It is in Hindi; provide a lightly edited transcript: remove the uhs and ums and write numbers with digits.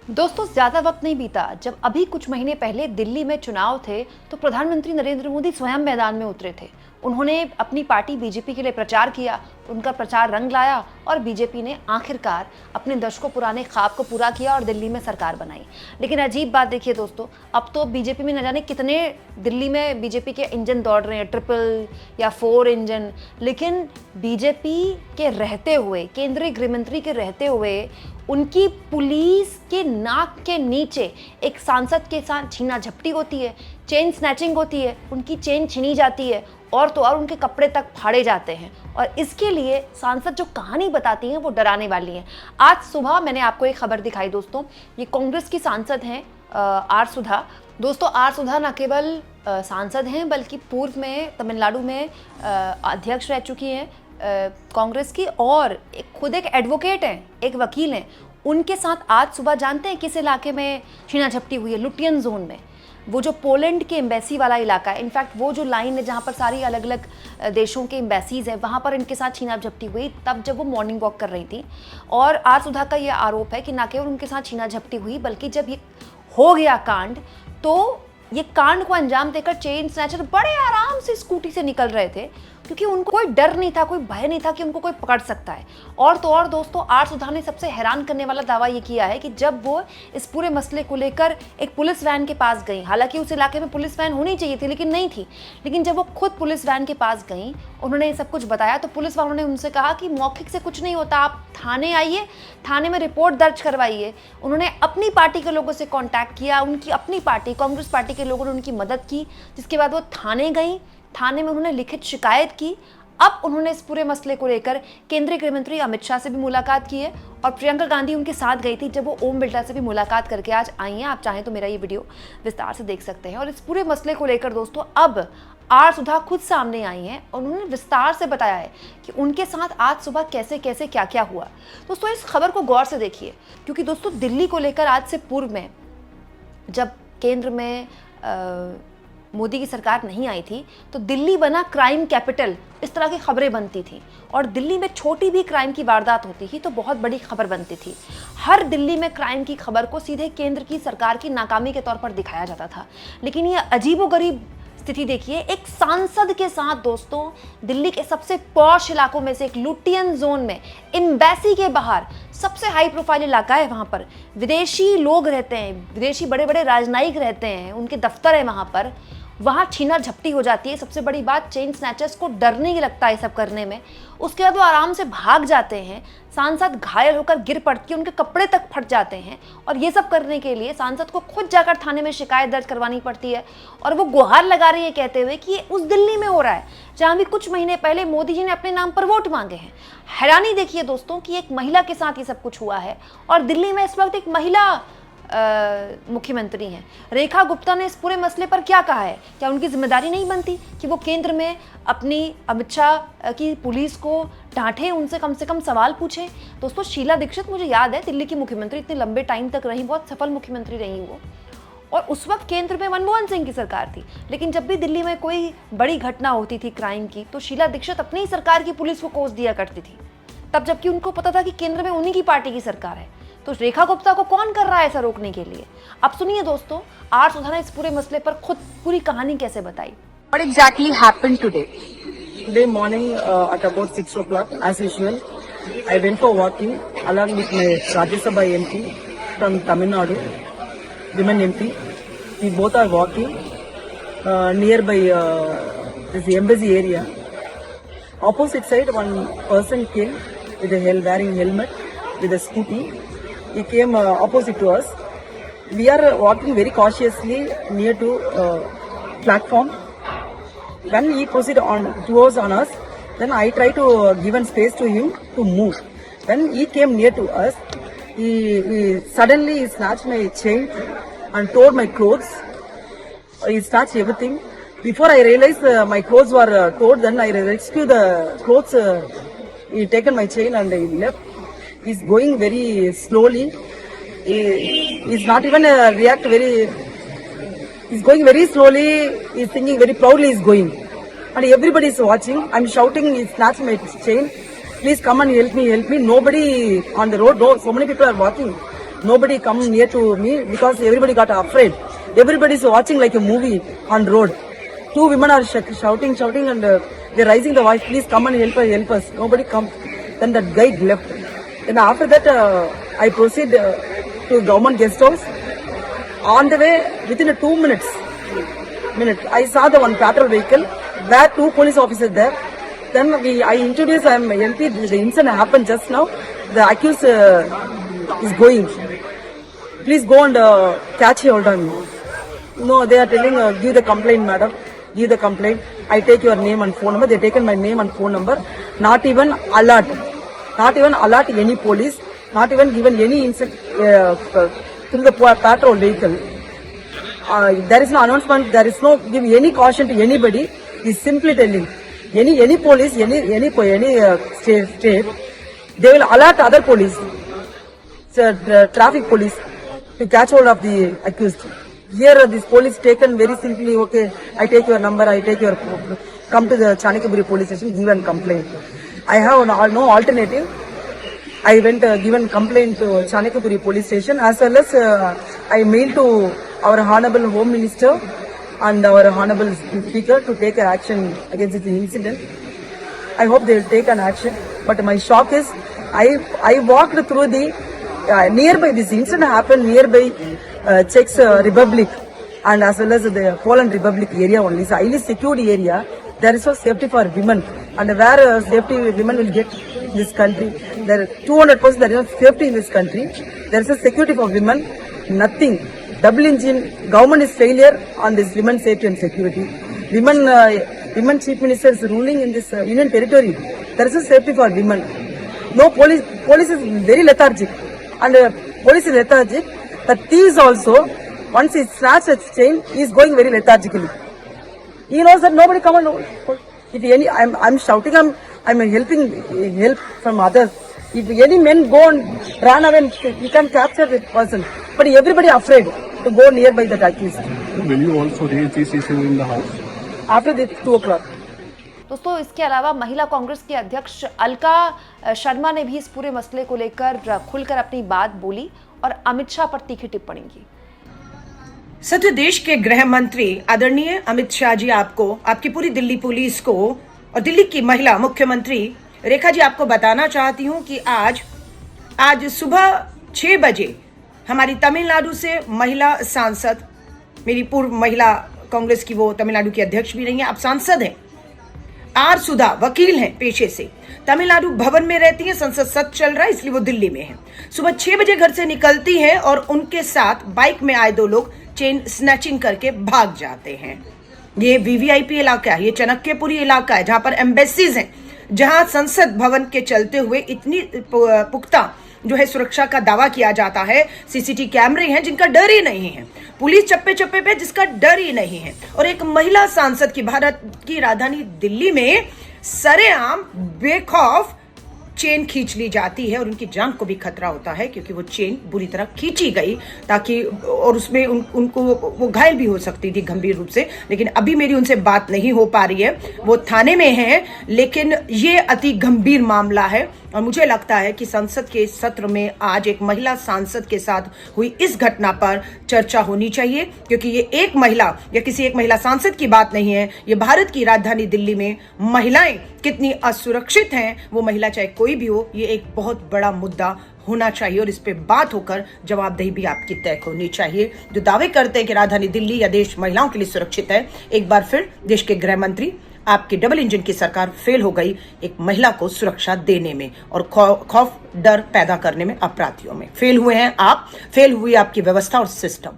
दोस्तों, ज्यादा वक्त नहीं बीता जब अभी कुछ महीने पहले दिल्ली में चुनाव थे तो प्रधानमंत्री नरेंद्र मोदी स्वयं मैदान में उतरे थे। उन्होंने अपनी पार्टी बीजेपी के लिए प्रचार किया, उनका प्रचार रंग लाया और बीजेपी ने आखिरकार अपने दशकों पुराने ख्वाब को पूरा किया और दिल्ली में सरकार बनाई। लेकिन अजीब बात देखिए दोस्तों, अब तो बीजेपी में न जाने कितने दिल्ली में बीजेपी के इंजन दौड़ रहे हैं, 3 या 4 इंजन। लेकिन बीजेपी के रहते हुए, केंद्रीय गृहमंत्री के रहते हुए, उनकी पुलिस के नाक के नीचे एक सांसद के साथ छीना झपटी होती है, चेन स्नैचिंग होती है, उनकी चेन छीनी जाती है और तो और उनके कपड़े तक फाड़े जाते हैं। और इसके लिए सांसद जो कहानी बताती हैं वो डराने वाली है। आज सुबह मैंने आपको एक खबर दिखाई दोस्तों, ये कांग्रेस की सांसद हैं आर सुधा। दोस्तों, आर सुधा न केवल सांसद हैं बल्कि पूर्व में तमिलनाडु में अध्यक्ष रह चुकी हैं कांग्रेस की, और खुद एक एडवोकेट हैं, एक वकील हैं। उनके साथ आज सुबह जानते हैं किस इलाके में छीना झपटी हुई है? लुटियन जोन में, वो जो पोलैंड के एम्बेसी वाला इलाका है, इनफैक्ट वो जो लाइन है जहाँ पर सारी अलग अलग देशों के एम्बेसीज हैं, वहाँ पर इनके साथ छीना झपटी हुई तब जब वो मॉर्निंग वॉक कर रही थी। और आर सुधा का ये आरोप है कि न केवल उनके साथ छीना झपटी हुई बल्कि जब ये हो गया कांड तो ये कांड को अंजाम देकर चेन स्नैचर बड़े आराम से स्कूटी से निकल रहे थे, क्योंकि उनको कोई डर नहीं था, कोई भय नहीं था कि उनको कोई पकड़ सकता है। और तो और दोस्तों, आर सुधा ने सबसे हैरान करने वाला दावा ये किया है कि जब वो इस पूरे मसले को लेकर एक पुलिस वैन के पास गई, हालांकि उस इलाके में पुलिस वैन होनी चाहिए थी लेकिन नहीं थी, लेकिन जब वो खुद पुलिस वैन के पास गई, उन्होंने ये सब कुछ बताया तो पुलिस वालों ने उनसे कहा कि मौखिक से कुछ नहीं होता, आप थाने आइए, थाने में रिपोर्ट दर्ज करवाइए। उन्होंने अपनी पार्टी के लोगों से कॉन्टैक्ट किया, उनकी अपनी पार्टी कांग्रेस पार्टी के लोगों ने उनकी मदद की, जिसके बाद वो थाने गई, थाने में उन्होंने लिखित शिकायत की। अब उन्होंने इस पूरे मसले को लेकर केंद्रीय गृह मंत्री अमित शाह से भी मुलाकात की है और प्रियंका गांधी उनके साथ गई थी जब वो ओम बिरला से भी मुलाकात करके आज आई हैं। आप चाहें तो मेरा ये वीडियो विस्तार से देख सकते हैं। और इस पूरे मसले को लेकर दोस्तों अब आर सुधा खुद सामने आई हैं और उन्होंने विस्तार से बताया है कि उनके साथ आज सुबह कैसे कैसे क्या क्या हुआ। दोस्तों, इस खबर को गौर से देखिए, क्योंकि दोस्तों दिल्ली को लेकर आज से पूर्व में जब केंद्र में मोदी की सरकार नहीं आई थी तो दिल्ली बना क्राइम कैपिटल, इस तरह की खबरें बनती थी। और दिल्ली में छोटी भी क्राइम की वारदात होती थी तो बहुत बड़ी खबर बनती थी। हर दिल्ली में क्राइम की खबर को सीधे केंद्र की सरकार की नाकामी के तौर पर दिखाया जाता था। लेकिन ये अजीबोगरीब स्थिति देखिए, एक सांसद के साथ दोस्तों दिल्ली के सबसे पॉश इलाकों में से एक लुटियन जोन में, एम्बेसी के बाहर, सबसे हाई प्रोफाइल इलाका है, वहाँ पर विदेशी लोग रहते हैं, विदेशी बड़े बड़े राजनयिक रहते हैं, उनके दफ्तर है वहाँ छीना झपटी हो जाती है। सबसे बड़ी बात, चेन स्नैचर्स को डर नहीं लगता है सब करने में। उसके बाद वो आराम से भाग जाते हैं, सांसद घायल होकर गिर पड़ती है, उनके कपड़े तक फट जाते हैं। और ये सब करने के लिए सांसद को खुद जाकर थाने में शिकायत दर्ज करवानी पड़ती है। और वो गुहार लगा रही है कहते हुए कि ये उस दिल्ली में हो रहा है जहाँ भी कुछ महीने पहले मोदी जी ने अपने नाम पर वोट मांगे हैं। हैरानी देखिए दोस्तों कि एक महिला के साथ ये सब कुछ हुआ है और दिल्ली में इस वक्त एक महिला मुख्यमंत्री हैं। रेखा गुप्ता ने इस पूरे मसले पर क्या कहा है? क्या उनकी जिम्मेदारी नहीं बनती कि वो केंद्र में अपनी अमित शाह की पुलिस को डांटे, उनसे कम से कम सवाल पूछें? दोस्तों, शीला दीक्षित मुझे याद है दिल्ली की मुख्यमंत्री इतने लंबे टाइम तक रही, बहुत सफल मुख्यमंत्री रही वो, और उस वक्त केंद्र में मनमोहन सिंह की सरकार थी। लेकिन जब भी दिल्ली में कोई बड़ी घटना होती थी क्राइम की तो शीला दीक्षित अपनी ही सरकार की पुलिस को कोस दिया करती थी, तब जबकि उनको पता था कि केंद्र में उन्हीं की पार्टी की सरकार है। तो रेखा गुप्ता को कौन कर रहा है ऐसा रोकने के लिए? अब सुनिए दोस्तों, आर सुधा ने इस पूरे मसले पर खुद पूरी कहानी कैसे बताई। What exactly happened today? Today morning at about 6 o'clock, as usual, I went for walking along with my Rajya Sabha MP from Tamil Nadu, women MP. We both are walking nearby this embassy area. Opposite side, one person came with wearing helmet with a scooty. He came opposite to us. We are walking very cautiously near to platform. When he proceeded on towards on us, then I tried to give space to him to move. When he came near to us, he suddenly snatched my chain and tore my clothes. He snatched everything. Before I realized my clothes were torn, then I rescued the clothes. He taken my chain and he left. He's going very slowly. He's not even react very. He's going very slowly. He's thinking very proudly. He's going, and everybody is watching. I'm shouting. He snatched my chain. Please come and help me! Help me! Nobody on the road. No, so many people are walking. Nobody come near to me because everybody got afraid. Everybody is watching like a movie on road. Two women are shouting, and they're raising the voice. Please come and help us. Nobody comes. Then that guy left. Then after that, I proceed to government guest house. On the way, within 2 minutes, I saw the one patrol vehicle where 2 police officers there. Then I introduced, I'm MP. The incident happened just now. The accused is going. Please go and catch hold on me. No, they are telling, give the complaint, madam. Give the complaint. I take your name and phone number. They taken my name and phone number. Not even alert. Not even alert any police. Not even given any incident through the patrol vehicle. There is no announcement. There is no give any caution to anybody. He's simply telling any police, any state, they will alert other police, the traffic police, to catch hold of the accused. Here, this police taken very simply. Okay, I take your number. I take your come to the Chanakapuri police station, give and complaint. I have no alternative. I went given complaint to Chanakapuri police station, as well as I mailed to our Honorable Home Minister and our Honorable Speaker to take action against this incident. I hope they will take an action. But my shock is, I walked through the nearby. This incident happened nearby Czech Republic and as well as the Poland Republic area only. It's a highly secured area. There is no safety for women, and where safety women will get in this country. There 200% there is no safety in this country. There is a security for women. Nothing. Double engine. Government is failure on this women's safety and security. Women chief minister is ruling in this union territory. There is a safety for women. No police. Police is very lethargic, and police is lethargic. The thieves also, once he snatches its chain, he is going very lethargically. He knows that nobody come and if any, I'm shouting, I'm help from others. If any men go and run away, he can capture the person. But everybody afraid to go nearby that accused. Will you also raise this issue in the house? After the 2 o'clock. दोस्तों, इसके अलावा महिला कांग्रेस की अध्यक्ष अलका शर्मा ने भी इस पूरे मसले को लेकर खुलकर अपनी बात बोली और अमित शाह पर तीखी टिप्पणी की। सत्य देश के गृह मंत्री आदरणीय अमित शाह जी, आपको, आपकी पूरी दिल्ली पुलिस को और दिल्ली की महिला मुख्यमंत्री रेखा जी, आपको बताना चाहती हूं कि आज सुबह 6 बजे हमारी तमिलनाडु से महिला सांसद, मेरी पूर्व महिला कांग्रेस की वो तमिलनाडु की अध्यक्ष भी रही हैं, आप सांसद हैं, आर सुधा वकील हैं पेशे से, तमिलनाडु भवन में रहती हैं, संसद सत्र चल रहा है इसलिए वो दिल्ली में हैं। सुबह 6 बजे घर से निकलती हैं और उनके साथ बाइक में आए 2 लोग चेन स्नैचिंग करके भाग जाते हैं। ये वीवीआईपी इलाका है, ये चाणक्यपुरी इलाका है जहां पर एम्बेसीज हैं, जहां संसद भवन के चलते हुए इतनी पुख्ता जो है सुरक्षा का दावा किया जाता है, सीसीटीवी कैमरे हैं जिनका डर ही नहीं है, पुलिस चप्पे चप्पे पे जिसका डर ही नहीं है, और एक महिला सांसद की भारत की राजधानी दिल्ली में सरेआम बेखौफ चेन खींच ली जाती है और उनकी जान को भी खतरा होता है क्योंकि वो चेन बुरी तरह खींची गई ताकि, और उसमें उनको वो घायल भी हो सकती थी गंभीर रूप से। लेकिन अभी मेरी उनसे बात नहीं हो पा रही है, वो थाने में हैं, लेकिन ये अति गंभीर मामला है और मुझे लगता है कि संसद के सत्र में आज एक महिला सांसद के साथ हुई इस घटना पर चर्चा होनी चाहिए, क्योंकि ये एक महिला या किसी एक महिला सांसद की बात नहीं है, ये भारत की राजधानी दिल्ली में महिलाएं कितनी असुरक्षित हैं, वो महिला चाहे कोई भी हो, ये एक बहुत बड़ा मुद्दा होना चाहिए और इस पे बात होकर जवाबदेही भी आपकी तय होनी चाहिए। जो दावे करते हैं कि राजधानी दिल्ली या देश महिलाओं के लिए सुरक्षित है, एक बार फिर देश के गृह मंत्री, आपकी डबल इंजन की सरकार फेल हो गई एक महिला को सुरक्षा देने में और खौफ डर पैदा करने में, अपराधियों में फेल हुए हैं आप, फेल हुई आपकी व्यवस्था और सिस्टम।